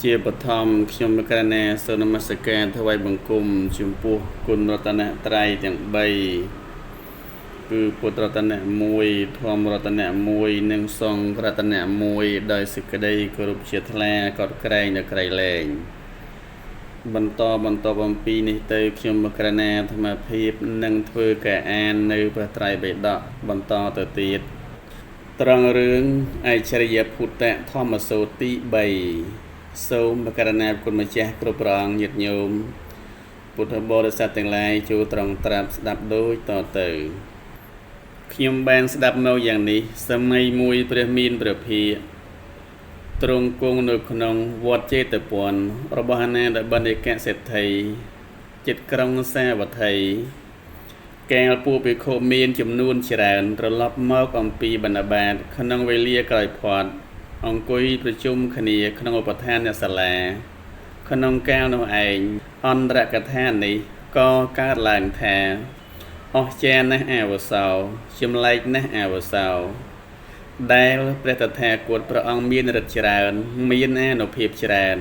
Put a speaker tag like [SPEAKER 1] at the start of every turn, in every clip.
[SPEAKER 1] ជាបឋមខ្ញុំករណីសូមនមស្ការថ្វាយបង្គំចំពោះគុណរតនត្រ័យទាំង3គឺពុទ្ធរតនៈ1ធម្មរតនៈ1និងសង្ឃរតនៈ1ដោយសេចក្តីគោរពជ្រះថ្លាកោតក្រែងនិងក្រៃលែងបន្តបំពីនេះទៅខ្ញុំករណីអាត្មាភាពនឹងធ្វើការអាននៅព្រះត្រៃបិដកបន្តទៅទៀតត្រង់រឿងអច្ឆរិយភូតធម្មសូត្រទី3សូមករណីគុណម្ចាស់គ្រប់ព្រះអង្គញាតិញោមពុទ្ធបរិស័ទទាំងឡាយចូលត្រង់ត្រាប់ស្ដាប់ដូចតទៅខ្ញុំបានស្ដាប់នៅយ៉ាងនេះសម័យមួយព្រះមានព្រះភិក្ខទ្រង់គង់នៅក្នុងវត្តចេតពន្ធរបស់អាណាតបណ្ឌិកសេដ្ឋីចិត្តក្រុងសាវត្ថីកាលពួកភិក្ខុមានចំនួនច្រើនត្រឡប់មកអំពីបណ្ឌបាតក្នុងវេលាក្រោយផុតអង្គុយប្រជុំគ្នាក្នុងឧបដ្ឋានអ្នកសាលាក្នុងកាលនោះឯងអន្តរកថានេះក៏កើតឡើងថាអស្ចារ្យណាស់អាវសោចម្លែកណាស់អាវសោដែលព្រះតថាគតព្រះអង្គមានឫទ្ធិច្រើនមានអានុភាពច្រើន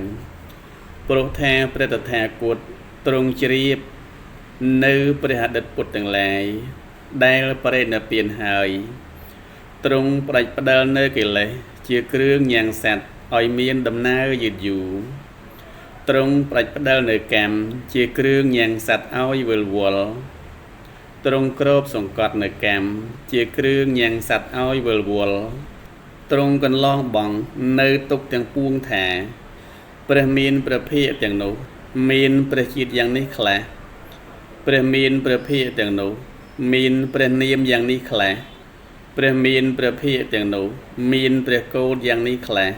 [SPEAKER 1] ព្រោះថាព្រះតថាគតទ្រង់ជ្រាបនៅព្រះអតីតពុទ្ធទាំងឡាយដែលបរិនិព្វានហើយទ្រង់ផ្ដាច់ផ្ដាល់នៅកិលេសជាគ្រឿងញ៉ាំងសត្វឲ្យមានដំណើរយឺតយូរទ្រង់ផ្ដាច់ផ្ដាល់នៅកម្មជាគ្រឿងញ៉ាំងសត្វឲ្យវិលវល់ទ្រង់គ្របសង្កត់នៅកម្មជាគ្រឿងញ៉ាំងសត្វឲ្យវិលវល់ទ្រង់កន្លងបងនៅទុកទាំងពួងថាព្រះមានព្រះភិក្ខទាំងនោះមានព្រះជាតិយ៉ាងនេះខ្លះព្រះមានព្រះភិក្ខទាំងនោះមានព្រះនាមយ៉ាងនេះខ្លះព្រះមានព្រះភិក្ខទាំងនោះមានព្រះកោដយ៉ាងនេះខ្លះ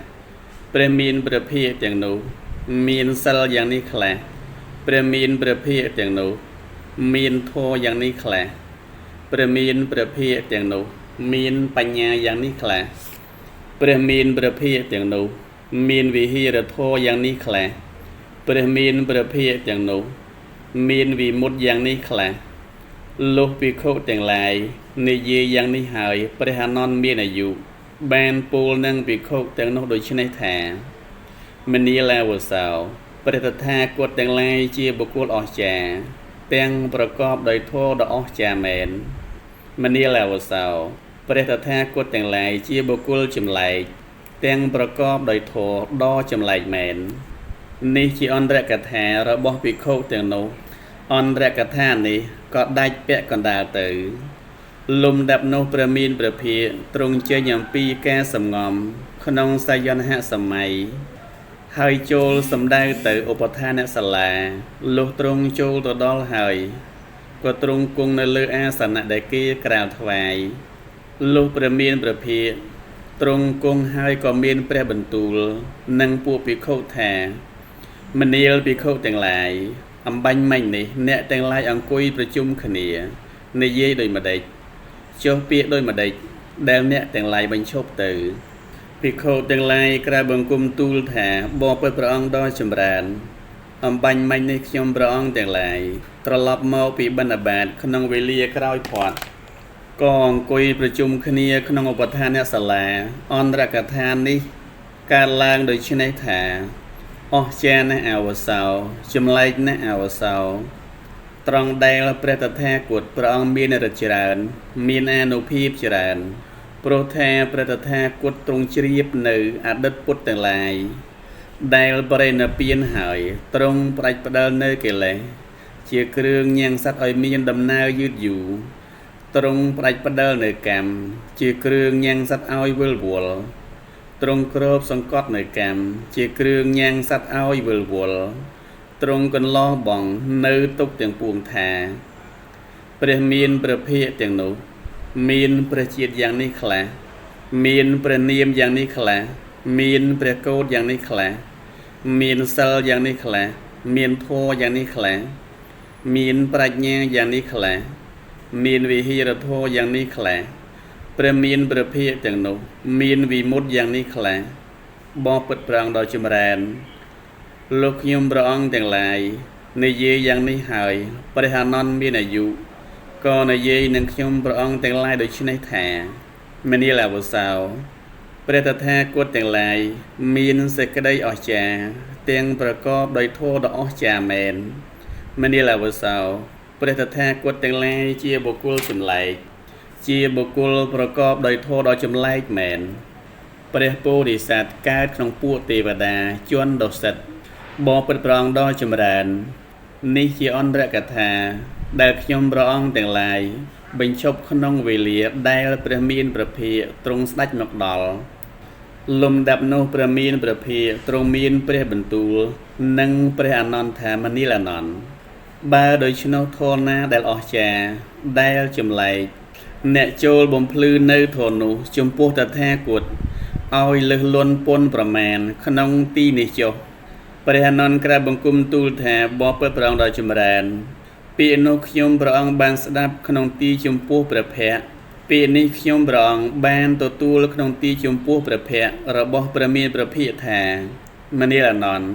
[SPEAKER 1] ព្រះមានព្រះភិក្ខទាំងនោះមានសិលយ៉ាងនេះខ្លះព្រះមានព្រះភិក្ខទាំងនោះមានធម៌យ៉ាងនេះខ្លះព្រះមានព្រះភិក្ខទាំងនោះមានបញ្ញាយ៉ាងនេះខ្លះព្រះមានព្រះភិក្ខទាំងនោះមានវិហារធម៌យ៉ាងនេះខ្លះព្រះមានព្រះភិក្ខទាំងនោះមានវិមុតយ៉ាងនេះខ្លះលុះភិក្ខុទាំងឡាយនិយាយយ៉ាងនេះហើយព្រះអានន្ទមានអាយុបានពោលនឹងភិក្ខុទាំងនោះដូច្នេះថាមនាលាវសោព្រះតថាគតទាំងឡាយជាបុគ្គលអស្ចារ្យទាំងប្រកបដោយធម៌ដ៏អស្ចារ្យមែនមនាលាវសោព្រះតថាគតទាំងឡាយជាបុគ្គលចម្លែកទាំងប្រកបដោយធម៌ដ៏ចម្លែកមែននេះជាអន្តរកថារបស់ភិក្ខុទាំងនោះអន្តរកថានេះក៏ដាច់ពាក់កណ្ដាលទៅលំដាប់នោះព្រះមានព្រះភិក្ខទ្រង់ចេញអំពីការសំងំក្នុងសាយនហសម័យហើយចូលសម្ដៅទៅឧបដ្ឋានអ្នកសាលាលុះទ្រង់ចូលទៅដល់ហើយក៏ទ្រង់គង់នៅលើអាសនៈដែលគេក្រាលថ្វាយលុះព្រះមានព្រះភិក្ខទ្រង់គង់ហើយក៏មានព្រះបន្ទូលនឹងពួកភិក្ខុថាមនាលភិក្ខុទាំងឡាយអំបញ្ញមិញនេះអ្នកទាំងឡាយអង្គុយប្រជុំគ្នានិយាយដោយម្ដេចចុះពាក្យដោយម្ដេចដែលអ្នកទាំងឡាយបញ្ឈប់ទៅភិក្ខុទាំងឡាយក្រាបបង្គំទូលថាបបិទ្ធព្រះអង្គដ៏ចម្រើនអំបញ្ញមិញនេះខ្ញុំព្រះអង្គទាំងឡាយត្រឡប់មកពីបណ្ឌបាតក្នុងវេលាក្រោយផុតក៏អង្គុយប្រជុំគ្នាក្នុងឧបដ្ឋានអ្នកសាលាអន្តរកថានេះកើតឡើងដូច្នេះថាអស្ចារ្យណាស់អាវសោចម្លែកណាស់អាវសោត្រង់ដែលព្រះតថាគតព្រះអង្គមានឫទ្ធិច្រើនមានអានុភាពច្រើនព្រោះថាព្រះតថាគតទ្រង់ជ្រាបនៅអតីតពុទ្ធទាំងឡាយដែលបរិនិព្វានហើយទ្រង់ផ្ដាច់ផ្ដាល់នៅកិលេសជាគ្រឿងញ៉ាំងសត្វឲ្យមានដំណើរយឺតយូរទ្រង់ផ្ដាច់ផ្ដាល់នៅកម្មជាគ្រឿងញ៉ាំងសត្វឲ្យវិលវល់ទ្រង់គ្របសង្កត់នៅកម្មជាគ្រឿងញ៉ាំងសត្វឲ្យវិលវល់ទ្រង់កន្លងបងនៅទុកទាំងពួងថាព្រះមានព្រះភិក្ខទាំងនោះមានព្រះជាតិយ៉ាងនេះខ្លះមានព្រះនាមយ៉ាងនេះខ្លះមានព្រះកោដយ៉ាងនេះខ្លះមានសិលយ៉ាងនេះខ្លះមានធម៌យ៉ាងនេះខ្លះមានប្រាជ្ញាយ៉ាងនេះខ្លះមានវិហារធម៌យ៉ាងនេះខ្លះព្រះមានព្រះភិក្ខទាំងនោះមានវិមុតយ៉ាងនេះខ្លះបបិទ្ធព្រះអង្គដ៏ចម្រើនលោកខ្ញុំព្រះអង្គទាំងឡាយនិយាយយ៉ាងនេះហើយព្រះអានន្ទមានអាយុក៏និយាយនឹងខ្ញុំព្រះអង្គទាំងឡាយដូច្នេះថាមនាលាវសោ ព្រះតថាគតទាំងឡាយមានសេចក្តីអស្ចារ្យទាំងប្រកបដោយធម៌ដ៏អស្ចារ្យមែនមនាលអវសោព្រះតថាគតទាំងឡាយជាបុគ្គលចម្លែកជាបុគ្គលប្រកបដោយធម៌ដ៏ចម្លែកមែនព្រះពោធិសត្វកើតក្នុងពួកទេវតាជន់ដុសិតបបិទ្ធព្រះអង្គដ៏ចម្រើននេះជាអន្តរកថាដែលខ្ញុំព្រះអង្គទាំងឡាយបញ្ឈប់ក្នុងវេលាដែលព្រះមានព្រះភិក្ខទ្រង់ស្ដេចមកដល់លំដាប់នោះព្រះមានព្រះភិក្ខទ្រង់មានព្រះបន្ទូលនិងព្រះអនន្តថាមនីលអនន្តបើដូច្នោះធម៌ណាដែលអស្ចារ្យដែលចម្លែកអ្នកចូលបំភ្លឺនៅធម៌នោះចំពោះតថាគតឲ្យលឹះលន់ពន់ប្រមាណក្នុងទីនេះចុះព្រះអនន្តក្រាបបង្គំទូលថាបបិទ្ធព្រះអង្គដ៏ចម្រើនពាក្យនោះខ្ញុំព្រះអង្គបានស្ដាប់ក្នុងទីចំពោះព្រះភ័ក្ត្រពាក្យនេះខ្ញុំព្រះអង្គបានទទួលក្នុងទីចំពោះព្រះភ័ក្ត្ររបស់ព្រះមានព្រះភិក្ខថាមនាលអនន្ត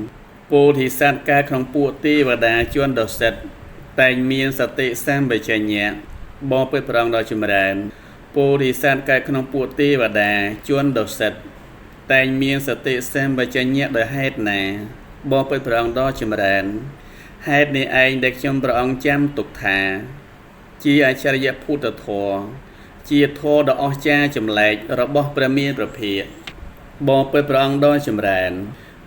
[SPEAKER 1] ពោធិសត្វកើតក្នុងពួកទេវតាជន់ដុសិតតែងមានសតិសម្បជញ្ញៈបបិទ្ធព្រះអង្គដ៏ចម្រើនពោធិសត្វកើតក្នុងពួកទេវតាជន់ដុសិតតែងមានសតិសម្បជញ្ញៈដោយហេតុណាបបិទ្ធព្រះអង្គដ៏ចម្រើនហេតុនេះឯងដែលខ្ញុំព្រះអង្គចាំទុកថាជាអច្ឆរិយភូតធម៌ជាធម៌ដ៏អស្ចារ្យចម្លែករបស់ព្រះមានព្រះភិក្ខបបិទ្ធព្រះអង្គដ៏ចម្រើន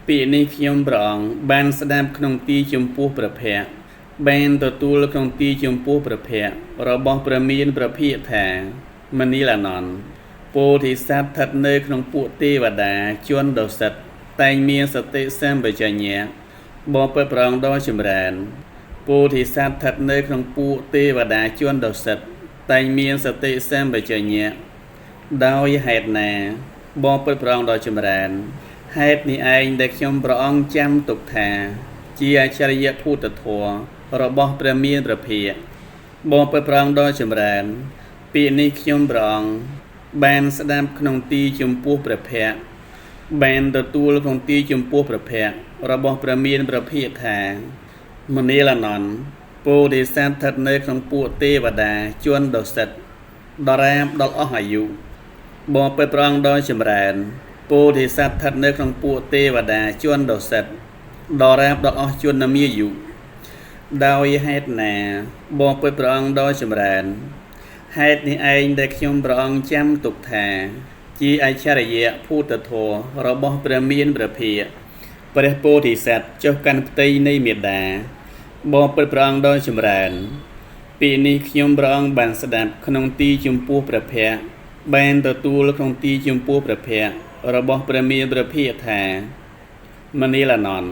[SPEAKER 1] ពាក្យនេះខ្ញុំព្រះអង្គបានស្ដាប់ក្នុងទីចំពោះព្រះភ័ក្ត្របានទទួលក្នុងទីចំពោះព្រះភ័ក្ត្ររបស់ព្រះមានព្រះភិក្ខថាមនីលអនន្តពោធិសត្វស្ថិតនៅក្នុងពួកទេវតាជន់ដុសិតតែងមានសតិសម្បជញ្ញៈបបិទ្ធព្រះអង្គដ៏ចម្រើនពោធិសត្វស្ថិតនៅក្នុងពួកទេវតាជន់ដុសិតតែងមានសតិសម្បជញ្ញៈដោយហេតុណាបបិទ្ធព្រះអង្គដ៏ចម្រើនហេតុនេះឯងដែលខ្ញុំព្រះអង្គចាំទុកថាជាអច្ឆរិយភូតធម៌របស់ព្រះមានព្រះភិក្ខបបិទ្ធព្រះអង្គដ៏ចម្រើនពាក្យនេះខ្ញុំព្រះអង្គបានស្ដាប់ក្នុងទីចំពោះព្រះភ័ក្ត្របានទទួលក្នុងទីចំពោះព្រះភ័ក្ត្ររបស់ព្រះមានព្រះភិក្ខថាមនាលអនន្តពោធិសត្វស្ថិតនៅក្នុងពួកទេវតាជន់ដុសិតដរាបដល់អស់អាយុបបិទ្ធព្រះអង្គដ៏ចម្រើនពោធិសត្វស្ថិតនៅក្នុងពួកទេវតាជន់ដុសិតដរាបដល់អស់ជនមាយុដោយហេតុណាបបិទ្ធព្រះអង្គដ៏ចម្រើនហេតុនេះឯងដែលខ្ញុំព្រះអង្គចាំទុកថាជាអច្ឆរិយភូតធម៌របស់ព្រះមានព្រះភិក្ខព្រះពោធិសត្វចុះកាន់ផ្ទៃនៃមេដាបបិទ្ធព្រះអង្គដ៏ចម្រើនពាក្យនេះខ្ញុំព្រះអង្គបានស្ដាប់ក្នុងទីចំពោះព្រះភ័ក្ត្របានទទួលក្នុងទីចំពោះព្រះភ័ក្ត្ររបស់ព្រះមានព្រះភិក្ខថាមនីលអនន្ត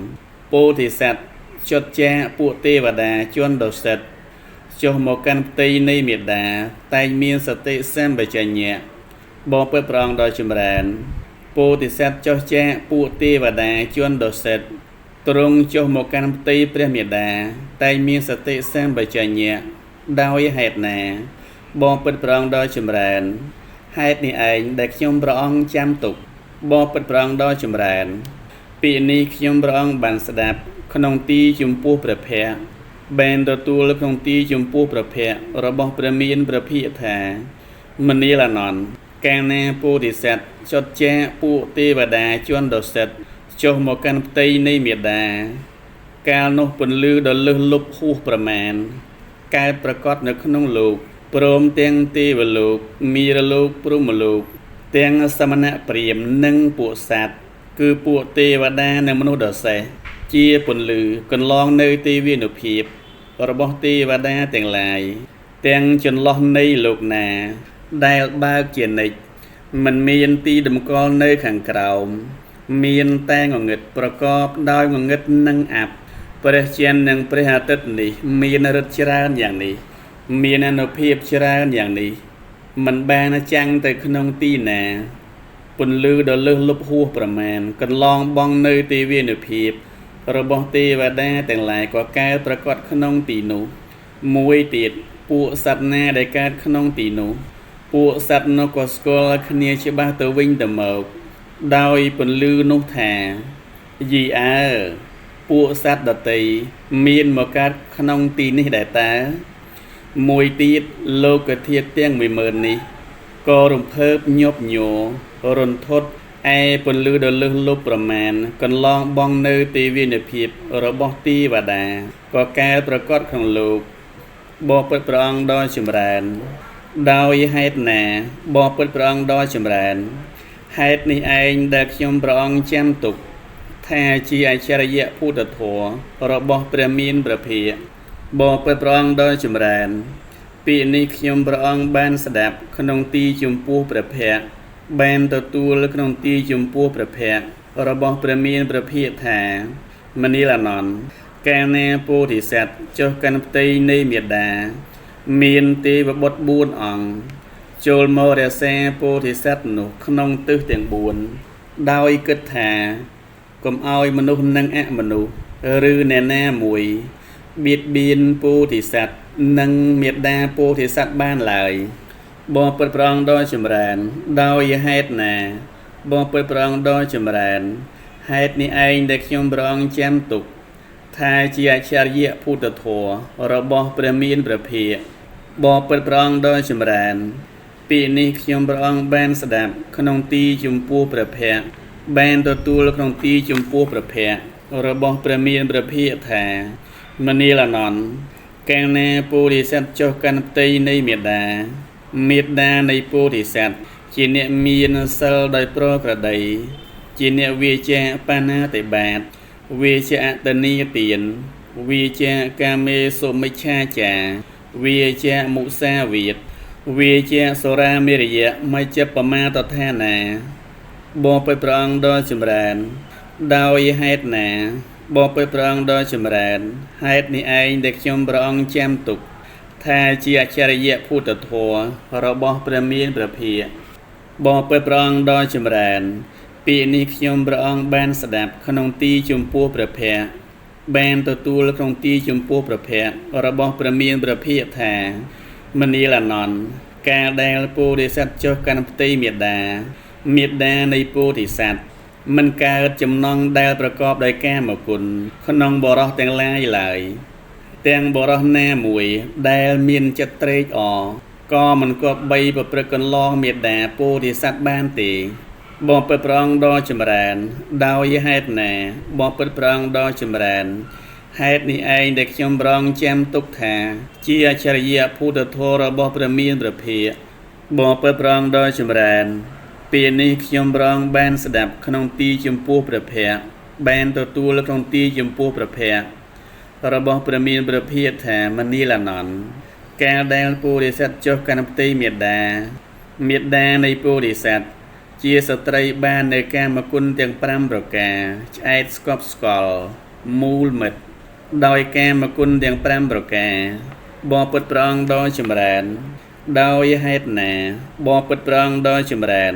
[SPEAKER 1] ពោធិសត្វចុតចាពួកទេវតាជន់ដុសិតចុះមកកាន់ផ្ទៃនៃមេដាតែងមានសតិសម្បជញ្ញៈបបិទ្ធព្រះអង្គដ៏ចម្រើនពោធិសត្វចុះចាពួកទេវតាជន់ដុសិតទ្រង់ចុះមកកាន់ផ្ទៃព្រះមេដាតែងមានសតិសម្បជញ្ញៈដោយហេតុណាបបិទ្ធព្រះអង្គដ៏ចម្រើនហេតុនេះឯងដែលខ្ញុំព្រះអង្គចាំទុកបបិទ្ធព្រះអង្គដ៏ចម្រើនពាក្យនេះខ្ញុំព្រះអង្គបានស្ដាប់ក្នុងទីចំពោះព្រះភ័ក្ត្របានទទួលក្នុងទីចំពោះព្រះភ័ក្ត្ររបស់ព្រះមានព្រះភិក្ខថាមនាលអនន្តកាលណាពោធិសត្វចុតចាពួកទេវតាជន់ដុសិតចុះមកកាន់ផ្ទៃនៃមេដាកាលនោះពន្លឺដ៏លឹះលុបហួសប្រមាណកើតប្រកបនៅក្នុងលោកព្រមទាំងទេវលោកមីរលោកព្រហ្មលោកទាំងសមណៈព្រាហ្មណ៍និងពួកសត្វគឺពួកទេវតានិងមនុស្សដ៏សេះជាពន្លឺកន្លងនៅទេវានុភាពរបស់ទេវតាទាំងឡាយទាំងចន្លោះនៃលោកណាដែលបើកជានិច្ចមិនមានទីតម្កល់នៅខាងក្រោមមានតែងងឹតប្រកបដោយងងឹតនិងអាប់ព្រះច័ន្ទនិងព្រះអាទិត្យនេះមានឫទ្ធិច្រើនយ៉ាងនេះមានអានុភាពច្រើនយ៉ាងនេះមិនបានចាំងទៅក្នុងទីណាពន្លឺដ៏លើសលប់ហួសប្រមាណកន្លងបងនៅទេវានុភាពរបស់ទេវតាទាំងឡាយក៏កើតប្រកបក្នុងទីនោះមួយទៀតពួកសត្វណាដែលកើតក្នុងទីនោះពួកសត្វនោះក៏ស្គាល់គ្នាច្បាស់ទៅវិញទៅមកដោយពន្លឺនោះថាយីអើពួកសត្វដតីមានមកកើតក្នុងទីនេះដែរតើមួយទៀតលោកធាតុទាំង10000នេះក៏រំភើបញាប់ញ័ររន្ធត់ ai pun lư đồ lư lụcประมาณ còn lo bong nơi tì viên ở phiệp ở bó tí và đà có caประกอบของลูกบ่เปิดประองดอยชิมแรนดาวยี่ให้หนาบ่เปิดประองดอยชิมแรนให้นี่เองเด็กยมประองแจมตุกแท้จีไอเชรยะพูดถัวระบ่ประมีนประเพียบ่เปิดประองดอยชิมแรนปีนี้ยมประองบ้านสดับขนมตีจุมปูประเพียแบนตัวตูและขนมตีจุมปูประเพียระบ่ประมีนประเพียแท้มันนี่ละนอนแกแนปูที่เสร็จเจ้ากันตีในเมียดามีนตีบดบูนอ่องโจลโมเรเซปูที่เสร็จหนุขนมตื้อเตียงบูนดาวอีกึดแท้กลมเอามนุษย์นั่งแอะมนุษย์หรือแน่แน่มวยเบียดเบียนปูที่เสร็จนั่งเมียดาปูที่เสร็จบ้านเลยบ่เปิดปรองดอยชิมแรนดาวยี่ให้หนาบ่เปิดปรองดอยชิมแรนให้นี่เองเด็กยมปรองแจมตุกทายจีอาชาเยะพูดถัวระบอบประมีนประเพียบ่เปิดปรองดอยชิมแรนปีนี้ยมปรองแบนสดับขนมตีจุมปูประเพียแบนตัวตูและขนมตีจุมปูประเพียระบอบประมีนประเพียแท้มันนี่ละนอนแกงแนปูดิเซตโจกันตีในเมียดาในปูดิเซตจีเนมีนเซลโดยโปรกระไดจีเนวีเจปานาติบาทวีเจตนีเตียนวีเจกาเมโสมิชาจาวีเจมุสาวีดวีเจโสราเมริยะไม่เจ็บประมาตแทนาบ่ไปปรองดอยชิมแรนดาวยี่ให้หนาบ่ไปปรองดอยชิมแรนให้นี่เองเด็กชมปรองแจมตุกทาจีอาชาเยะพูดถัวระบอบประมีนประเพียบ่ไปปรองดอยชิมแรนปีนี้ยมประองแบนสดับขนมตีจุมปูประเพียแบนตัวตูและขนมตีจุมปูประเพียระบอบประมีนประเพียแท้มันนี่ละนอนกาแดงปูดิสัตโจกันตีเมียดาในปูดิสัตมันกาจำนองได้ประกอบโดยแก้มกุลขนมบรอแตงลายไหลแตงบรอแน่มวยได้มีนจะเตรกอก็มันก็ใบประกันลองเมียดาปูดิสัตบ้านตีบ่เปิดปรองดอยชิมแรนดาวยี่ให้หนาบ่เปิดปรองดอยชิมแรนให้นี่เองเด็กชมปรองแจมตุกแท้จีอาชาเยะพูดถัวระบอบประมีนประเพียบ่เปิดปรองดอยชิมแรนปีนี้ชมปรองแบนสดับขนมตีจุมปูประเพียแบนตัวตูและขนมตีจุมปูประเพียระบอบประมีนประเพียแท้มันนี่ละนอนแกแดงปูดิเซตโจกันตีเมียดาในปูดิเซตเจียสตรีบ้านในแกมกุลเตียงปรำประกาใช้สกอปสกอลมูลมัดโดยแกมกุลเตียงปรำประกาบ่เปิดปรองดอยชิมแรนดาวยี่ให้หนาบ่เปิดปรองดอยชิมแรน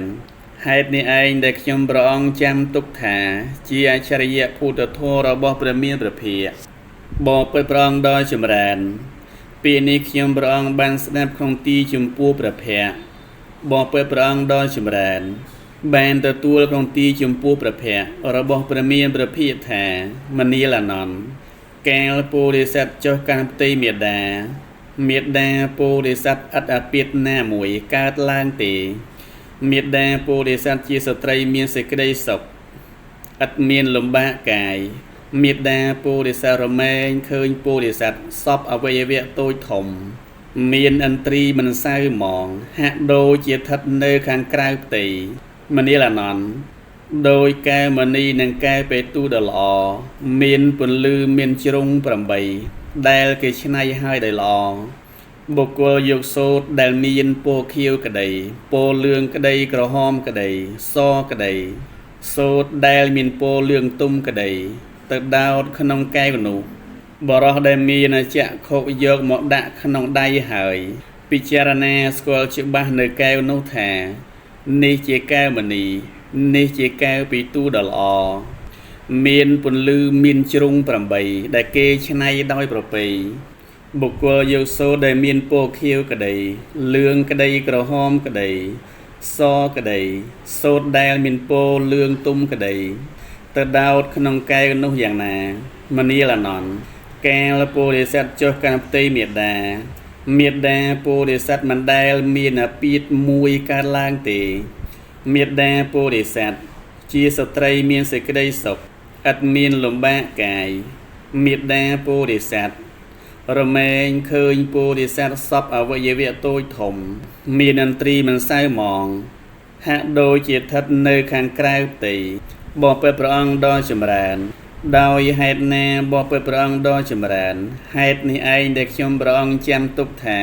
[SPEAKER 1] ให้นี่เองเด็กยมปรองจำตุกถาเจียชริยะพูดถัวระบอบประมีนประเพียบ่เปิดปรองดอยชิมแรนปีนี้ยมปรองบันสนับของตีจุมปูประเพียบ่เปิดปรองดอยชิมแรนแบนตัวตัวของตีจุมปูประเพียระบอบประมีนประเพียแท้มันนี่ละนอนแกงปูดิสัตโจกันตีเมียดาปูดิสัตอัดอาปิดหน้าหมวยกาดล่างตีเมียดาปูดิสัตจีสตรีเมียนสิกได้ศกอัดเมียนลมบ้ากายเมียดาปูดิสัตรแมงเคยปูดิสัตซอบอวัยวะโตยถมเมียนอันตรีมันเศร้าหมองหะโดยเจียทัดเนอข้างกลางตีมันนี่ละนอนโดยแกมันนี่นังแกไปตู้ดลอเมียนปนลือเมียนจรุงปรำใบได้เกชนายให้ได้ลอบุกวยุกโซดได้มีนโปเคียวกระไดโปเลืองกระไดกระหอมกระไดซอกระไดโซดได้มีนโปเลืองตุ้มกระไดตะดาวขนมแก้วหนูบรอได้มีนะจะโคยกหมดดะขนมได้หายพิจารณาสกอลชิบะในแก้วนูแทนี่เจแก้วมันนี่นี่เจแก้วปีตู้ดอลอเมียนปนลือเมียนจรุงปรำใบได้เกชนายดอยประปีบุกวยุโซได้เมียนโปเคียวกระไดเลืองกระไดกระหอมกระไดซอกระไดโซดได้เมียนโปเลืองตุ้มกระไดตะดาวขนมแก้วนูอย่างนามันนี่ละนอนแกงละปูดิสัตโจกันตีเมียดาปูดิสัตมันได้มีนาปีดมวยการล่างตีเมียดาปูดิสัต ជាស្ត្រីមានសេចក្តីសុខឥតមានលំបាកកាយមេត្តាពោធិសត្វរមែងឃើញពោធិសត្វសពអវយវៈតូចធំមានឥន្ទ្រីមិនសៅហ្មងហាក់ដូចជាស្ថិតនៅខាងក្រៅផ្ទៃបបិទ្ធព្រះអង្គដ៏ចម្រើនដោយហេតុណាបបិទ្ធព្រះអង្គដ៏ចម្រើនហេតុនេះឯងដែលខ្ញុំព្រះអង្គចាំទុកថា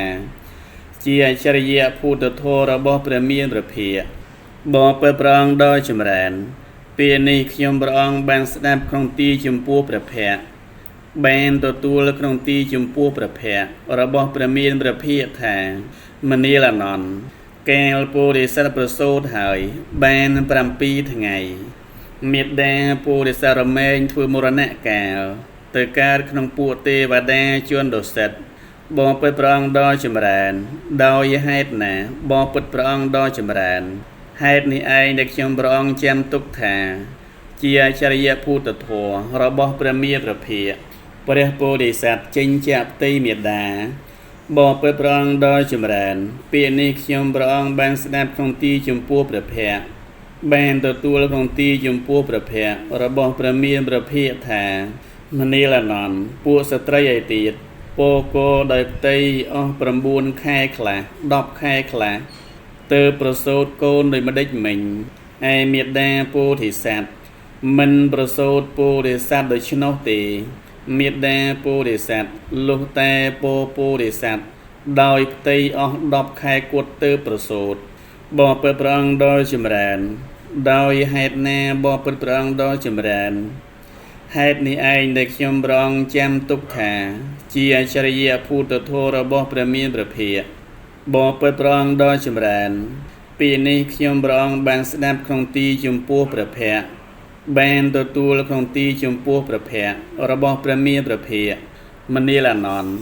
[SPEAKER 1] ជាអច្ឆរិយភូតធម៌របស់ព្រះមានព្រះភិក្ខបបិទ្ធព្រះអង្គដ៏ចម្រើនពេលនេះខ្ញុំព្រះអង្គបានស្ដាប់ក្នុងទីចំពោះព្រះភ័ក្ត្របានទទួលក្នុងទីចំពោះព្រះភ័ក្ត្ររបស់ព្រះមានព្រះភិក្ខថាមនាលអានន្ទកាលពោធិសត្វប្រសូតហើយបាន7ថ្ងៃមេត្តាពោធិសត្វរមែងធ្វើមរណកាលទៅកើតក្នុងពួកទេវតាជនดุសិតបបិទ្ធព្រះអង្គដ៏ចម្រើនដោយហេតុណាបបិទ្ធព្រះអង្គដ៏ចម្រើនហេតុនេះឯងដែលខ្ញុំព្រះអង្គចាំទុកថាជាអច្ឆរិយភូតធម៌របស់ព្រះមានព្រះភិក្ខព្រះពោធិសត្វចេញចាក់ផ្ទៃមេត្តាបបិទ្ធព្រះអង្គដ៏ចម្រើនពេលនេះខ្ញុំព្រះអង្គបានស្ដាប់ក្នុងទីចំពោះព្រះភ័ក្ត្របានទទួលក្នុងទីចំពោះព្រះភ័ក្ត្ររបស់ព្រះមានព្រះភិក្ខថាមនាលអានន្ទពួកស្ត្រីឯទៀតពោគោដោយផ្ទៃអស់9ខែខ្លះ10ខែខ្លះទើបប្រសូតកូនដោយម្ដេចមិញឯមេត្តាពោធិសត្វមិនប្រសូតពោធិសត្វដូច្នោះទេមេត្តាពោធិសត្វលុះតែពោធិសត្វដោយផ្ទៃអស់10ខែគត់ទើបប្រសូតបបិទ្ធព្រះអង្គដ៏ចម្រើនដោយហេតុណាបបិទ្ធព្រះអង្គដ៏ចម្រើនហេតុនេះឯងដែលខ្ញុំព្រះអង្គចាំទុកថាជាអច្ឆរិយភូតធម៌របស់ព្រះមានព្រះភិក្ខបបិទ្ធព្រះអង្គដ៏ចម្រើនពេលនេះខ្ញុំព្រះអង្គបានស្ដាប់ក្នុងទីចំពោះព្រះភ័ក្ត្របានទទួលក្នុងទីចំពោះព្រះភ័ក្ត្ររបស់ព្រះមានព្រះភិក្ខមនាលអានន្ទ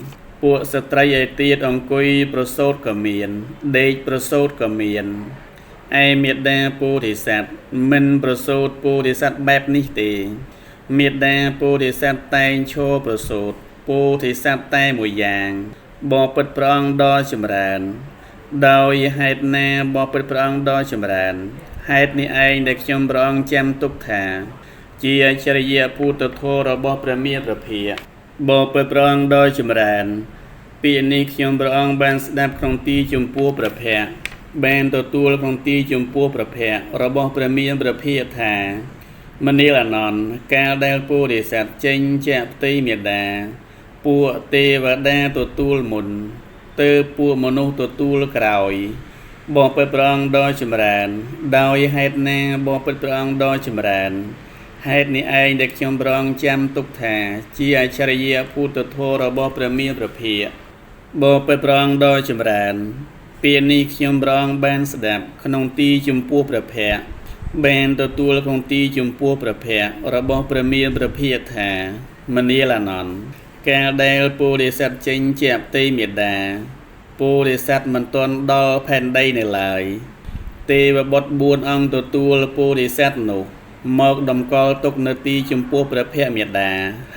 [SPEAKER 1] ពួកស្ត្រីឯទៀតអង្គុយប្រសូតក៏មានដេកប្រសូតក៏មានឯមេត្តាពោធិសត្វមិនប្រសូតពោធិសត្វបែបនេះទេមេត្តាពោធិសត្វតែងឈរប្រសូតពោធិសត្វតែមួយយ៉ាងបបិទ្ធព្រះអង្គដ៏ចម្រើនដោយហេតុណាបបិទ្ធព្រះអង្គដ៏ចម្រើនហេតុនេះឯងដែលខ្ញុំព្រះអង្គចាំទុកថាជាអច្ឆរិយភូតធម៌របស់ព្រះមានព្រះភិក្ខបបិទ្ធព្រះអង្គដ៏ចម្រើនពេលនេះខ្ញុំព្រះអង្គបានស្ដាប់ក្នុងទីចំពោះព្រះភ័ក្ត្របានទទួលក្នុងទីចំពោះព្រះភ័ក្ត្ររបស់ព្រះមានព្រះភិក្ខថាមនាលអានន្ទកាលដែលពោធិសត្វចេញចាក់ផ្ទៃមេត្តាពួកទេវតាទទួលមុនទើបពួកមនុស្សទទួលក្រោយបបិទ្ធព្រះអង្គដ៏ចម្រើនដោយហេតុណាបបិទ្ធព្រះអង្គដ៏ចម្រើនហេតុនេះឯងដែលខ្ញុំព្រះអង្គចាំទុកថាជាអច្ឆរិយភូតធម៌របស់ព្រះមានព្រះភិក្ខបបិទ្ធព្រះអង្គដ៏ចម្រើនពេលនេះខ្ញុំព្រះអង្គបានស្ដាប់ក្នុងទីចំពោះព្រះភ័ក្ត្របានទទួលក្នុងទីចំពោះព្រះភ័ក្ត្ររបស់ព្រះមានព្រះភិក្ខថាមនាលអានន្ទកាលដែលពោធិសត្វចេញជាផ្ទៃមេត្តាពោធិសត្វមិនទាន់ដល់ផែនដីនៅឡើយទេវបុត្រ4អង្គទទួលពោធិសត្វនោះមកតម្កល់ទុកនៅទីចំពោះព្រះភ័ក្ត្រមេត្តា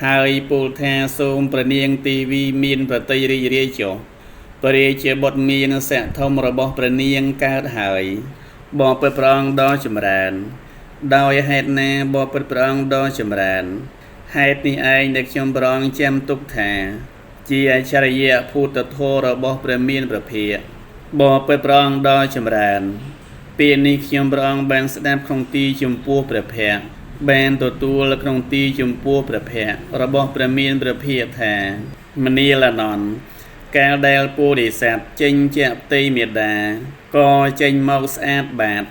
[SPEAKER 1] ហើយពោលថាសូមព្រះនាងទេវីមានប្រតិរីករាយចុះព្រះរាជាបុត្រមានស័ក្តិធំរបស់ព្រះនាងកើតហើយបបិទ្ធព្រះអង្គដ៏ចម្រើនដោយហេតុណាបបិទ្ធព្រះអង្គដ៏ចម្រើនហេតុនេះឯងដែលខ្ញុំព្រះអង្គចាំទុកថាជាអច្ឆរិយភូតធម៌របស់ព្រះមានព្រះភិក្ខបបិទ្ធព្រះអង្គដ៏ចម្រើនពេលនេះខ្ញុំព្រះអង្គបានស្ដាប់ក្នុងទីចំពោះព្រះភ័ក្ត្របានទទួលក្នុងទីចំពោះព្រះភ័ក្ត្ររបស់ព្រះមានព្រះភិក្ខថាមនាលអានន្ទកាលដែលពោធិសត្វចេញចាក់ផ្ទៃមេត្តាក៏ចេញមកស្អាតបាត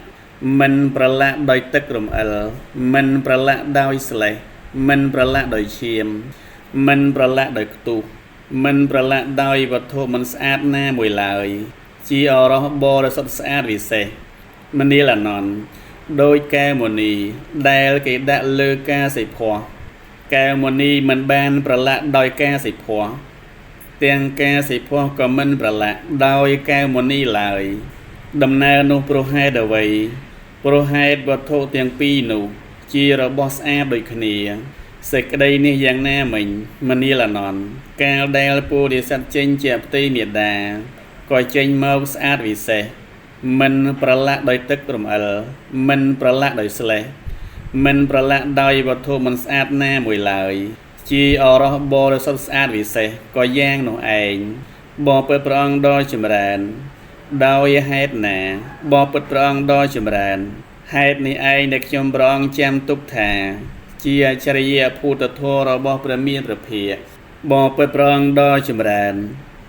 [SPEAKER 1] មិនប្រឡាក់ដោយទឹករំអិលមិនប្រឡាក់ដោយស្លេះមិនប្រឡាក់ដោយឈាមមិនប្រឡាក់ដោយខ្ទុះមិនប្រឡាក់ដោយវត្ថុមិនស្អាតណាមួយឡើយជាអរោះបរិសុទ្ធស្អាតវិសេសមនាលអានន្ទដោយកែវមុនីដែលគេដាក់លើការសិភ័សកែវមុនីមិនបានប្រឡាក់ដោយការសិភ័សទាំងការសិភ័សក៏មិនប្រឡាក់ដោយកែវមុនីឡើយដំណើរនោះព្រោះហេតុអ្វីព្រោះហេតុវត្ថុទាំងពីរនោះជារបស់ស្អាតដូចគ្នាសេចក្តីនេះយ៉ាងណាមិញមនាលអានន្ទកាលដែលពោធិសត្វចេញជាផ្ទៃមេត្តាក៏ចេញមកស្អាតវិសេសមិនប្រឡាក់ដោយទឹករំអិលមិនប្រឡាក់ដោយស្លេះ មិនប្រឡាក់ដោយវត្ថុមិនស្អាតណាមួយឡើយជាអរោះបរិសុទ្ធស្អាតវិសេសក៏យ៉ាងនោះឯងបបិទ្ធព្រះអង្គដ៏ចម្រើនដោយហេតុណាបបិទ្ធព្រះអង្គដ៏ចម្រើនហេតុនេះឯងដែលខ្ញុំព្រះអង្គចាំទុកថាជាអច្ឆរិយភូតធម៌របស់ព្រះមានព្រះភិក្ខបបិទ្ធព្រះអង្គដ៏ចម្រើន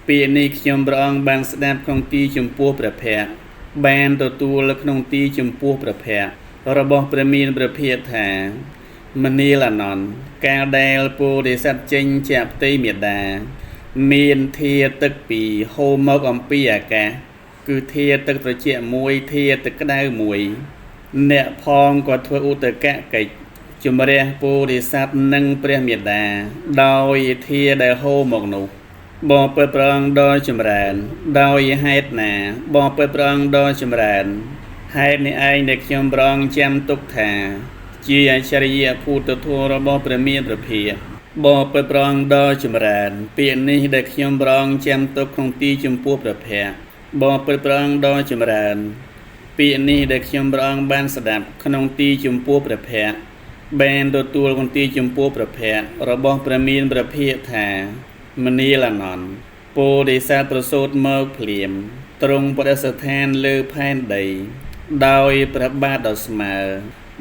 [SPEAKER 1] ពាក្យនេះខ្ញុំព្រះអង្គបានស្ដាប់ក្នុងទីចំពោះព្រះភ័ក្ត្របានទទួលក្នុងទីចំពោះព្រះភ័ក្ត្ររបស់ព្រះមានព្រះភិក្ខថាមនាលអនន្តកាលដែលពោធិសត្វចេញជាផ្ទៃមេដាមានធាទឹកពីហូរមកអំពីអាកាសគឺធាទឹកត្រជាក់មួយធាទឹកក្តៅមួយអ្នកផងក៏ធ្វើឧតកកិច្ចជំរះពោធិសត្វនិងព្រះមេដាដោយធាដែលហូរមកនោះបបិទ្ធព្រះអង្គដ៏ចម្រើនដោយហេតុណាបបិទ្ធព្រះអង្គដ៏ចម្រើនហេតុនេះឯងដែលខ្ញុំព្រះអង្គចាំទុកថាជាអច្ឆរិយភូតធម៌របស់ព្រះមានព្រះភិក្ខបបិទ្ធព្រះអង្គដ៏ចម្រើនពាក្យនេះដែលខ្ញុំព្រះអង្គចាំទុកក្នុងទីចំពោះព្រះភ័ក្ត្របបិទ្ធព្រះអង្គដ៏ចម្រើនពាក្យនេះដែលខ្ញុំព្រះអង្គបានស្ដាប់ក្នុងទីចំពោះព្រះភ័ក្ត្របានទទួលក្នុងទីចំពោះព្រះភ័ក្ត្ររបស់ព្រះមានព្រះភិក្ខថាមនាលអនន្តពោធិសត្វប្រសូតមកភ្លាមទ្រង់ប្រតិស្ថានលើផែនដីដោយព្រះបាទដ៏ស្មើ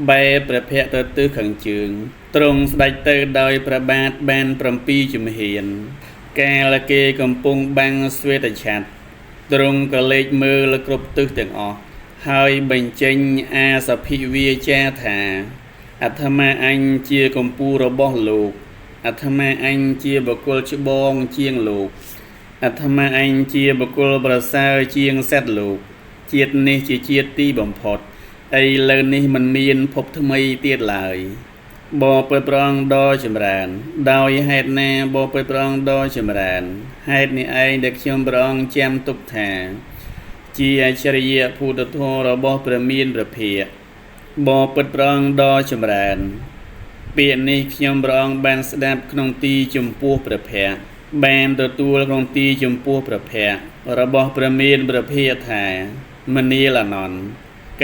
[SPEAKER 1] បែរព្រះភ័ក្ត្រទៅទិសខាងជើងទ្រង់ស្ដេចទៅដោយព្រះបាទបាន7ជំហានកាលគេកំពុងបាំងស្វេតឆ័ត្រទ្រង់ក៏លេចមើលគ្រប់ទិសទាំងអស់ហើយបញ្ចេញអាសភិវាចាថាអាត្មាអញជាកំពូលរបស់លោកអាត្មាអញជាបុគ្គលច្បងជាងលោកអាត្មាអញជាបុគ្គលប្រសើរជាងសត្វលោកជាតិនេះជាជាតិទីបំផុតឥឡូវនេះមិនមានភពថ្មីទៀតឡើយបបិទ្ធព្រះអង្គដ៏ចម្រើនដោយហេតុណាបបិទ្ធព្រះអង្គដ៏ចម្រើនហេតុនេះឯងដែលខ្ញុំព្រះអង្គចាំទុកថាជាអច្ឆរិយភូតធម៌របស់ព្រះមានព្រះភិក្ខបបិទ្ធព្រះអង្គដ៏ចម្រើនពាក្យនេះខ្ញុំព្រះអង្គបានស្ដាប់ក្នុងទីចំពោះព្រះភ័ក្ត្របានទទួលក្នុងទីចំពោះព្រះភ័ក្ត្ររបស់ព្រះមានព្រះភិក្ខថាមនាលអនន្ត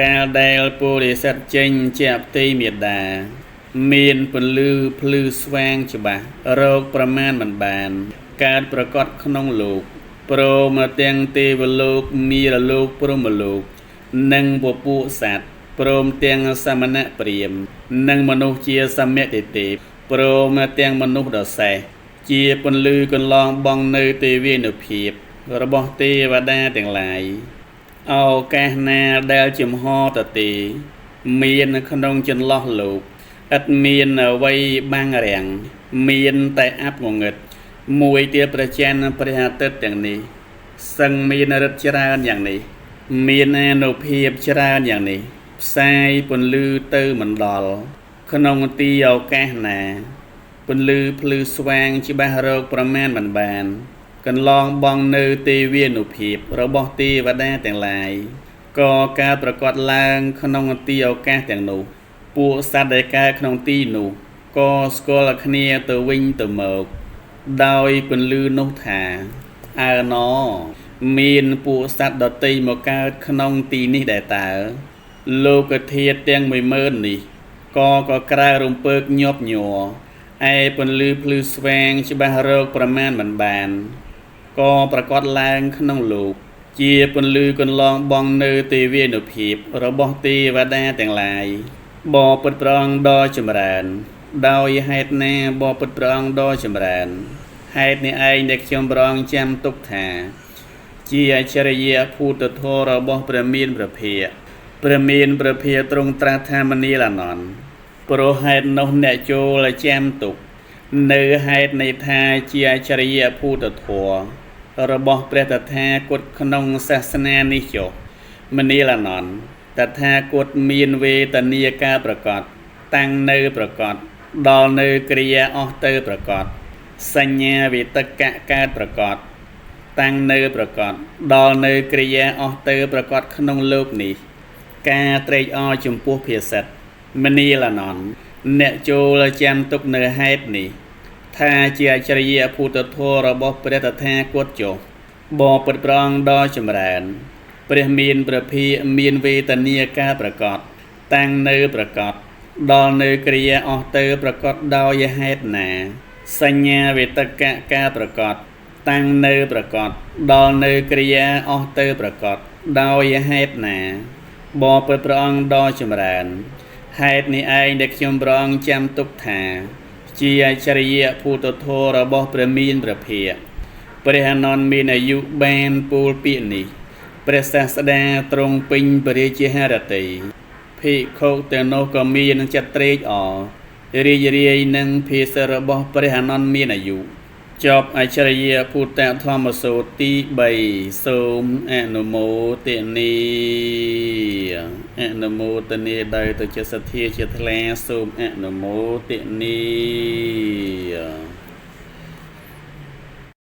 [SPEAKER 1] កាលដែលពោធិសត្វចេញជាផ្ទៃមេដាមានពន្លឺភ្លឺស្វាងច្បាស់រោគប្រមាណមិនបានកើតប្រកបក្នុងលោកព្រមទាំងទេវលោកមារលោកព្រហ្មលោកនិងពពួកសត្វព្រមទាំងសមណៈព្រាហ្មណ៍និងមនុស្សជាសមតិទេពព្រមទាំងមនុស្សដ៏សេះជាពន្លឺកន្លងបងនៅទេវានុភាពរបស់ទេវតាទាំងឡាយឱកាសណាដែលចំហតទេមានក្នុងចន្លោះលោកឥតមានអ្វីបាំងរាំងមានតែអបងឹតមួយទៀតប្រច័ណ្ឌព្រះអាទិត្យទាំងនេះសឹងមានរិទ្ធច្រើនយ៉ាងនេះមានអានុភាពច្រើនយ៉ាងនេះផ្សាយពន្លឺទៅមិនដល់ក្នុងទីឱកាសណាពន្លឺភ្លឺស្វាងច្បាស់រោគប្រមាណមិនបានកន្លងបងនៅទេវានុភាពរបស់ទេវតាទាំងឡាយក៏ការប្រកាសឡើងក្នុងទីឱកាសទាំងនោះពួកសត្វដែលកើតក្នុងទីនោះក៏ស្គាល់គ្នាទៅវិញទៅមកដោយពន្លឺនោះថាអើណមានពួកសត្វដទៃមកកើតក្នុងទីនេះដែរតើលោកធាតុទាំង10000នេះក៏ក្រៅរំពើកញាប់ញ័រឯពន្លឺភ្លឺស្វាងច្បាស់រោគប្រមាណមិនបានក៏ប្រកាសឡើងក្នុងលោកជាពន្លឺកន្លងបងនៅទេវានុភាពរបស់ទេវតាទាំងឡាយបបិទ្ធព្រះអង្គដ៏ចម្រើនដោយហេតុណាបបិទ្ធព្រះអង្គដ៏ចម្រើនហេតុនេះឯងដែលខ្ញុំព្រះអង្គចាំទុកថាជាអច្ឆរិយភូតធម៌របស់ព្រះមានព្រះភិក្ខព្រះមានព្រះភិក្ខទ្រង់ត្រាស់ថាមនាលអនន្តព្រោះហេតុនោះអ្នកចូលចាំទុកនៅហេតុនៃថាជាអច្ឆរិយភូតធម៌របស់ព្រះតថាគតក្នុងសាសនានេះចុះមនាលអនន្តតថាគតមានវេទនាការប្រកបតាំងនៅប្រកបដល់នៅគ្រាអស់ទៅប្រកបសញ្ញាវិតកៈកើតប្រកបតាំងនៅប្រកបដល់នៅគ្រាអស់ទៅប្រកបក្នុងលោកនេះការត្រេកអរចំពោះភាសិតមនាលអនន្តអ្នកចូលចាំទុកនៅហេតុនេះថាជាអច្ឆរិយភូតធម៌របស់ព្រះតថាគតចុះបបិទ្ធព្រះអង្គដ៏ចម្រើនព្រះមានព្រះភិក្ខមានវេទនាការប្រកបតាំងនៅប្រកប ដល់នៅគ្រាអស់ទៅប្រកបដោយហេតុណាសញ្ញាវេតកៈការប្រកបតាំងនៅប្រកបដល់នៅគ្រាអស់ទៅប្រកបដោយហេតុណាបបិទ្ធព្រះអង្គដ៏ចម្រើនហេតុនេះឯងដែលខ្ញុំព្រះអង្គចាំទុកថាជាអច្ឆរិយភូតធម៌របស់ព្រះមានព្រះភិក្ខព្រះអនន្តមានអាយុបានពោលពាក្យនេះព្រះសាស្តាទ្រង់ពេញពរាជាហរតីភិក្ខុទាំងនោះក៏មានចិត្តត្រេកអររីករាយនឹងភាសារបស់ព្រះអនន្តមានអាយុចប់អច្ឆរិយភូតធម្មសូត្រទី3សូមអនុមោទនាអនុមោទនាដោយទៅជាសទ្ធាជាថ្លាសូមអនុមោទនា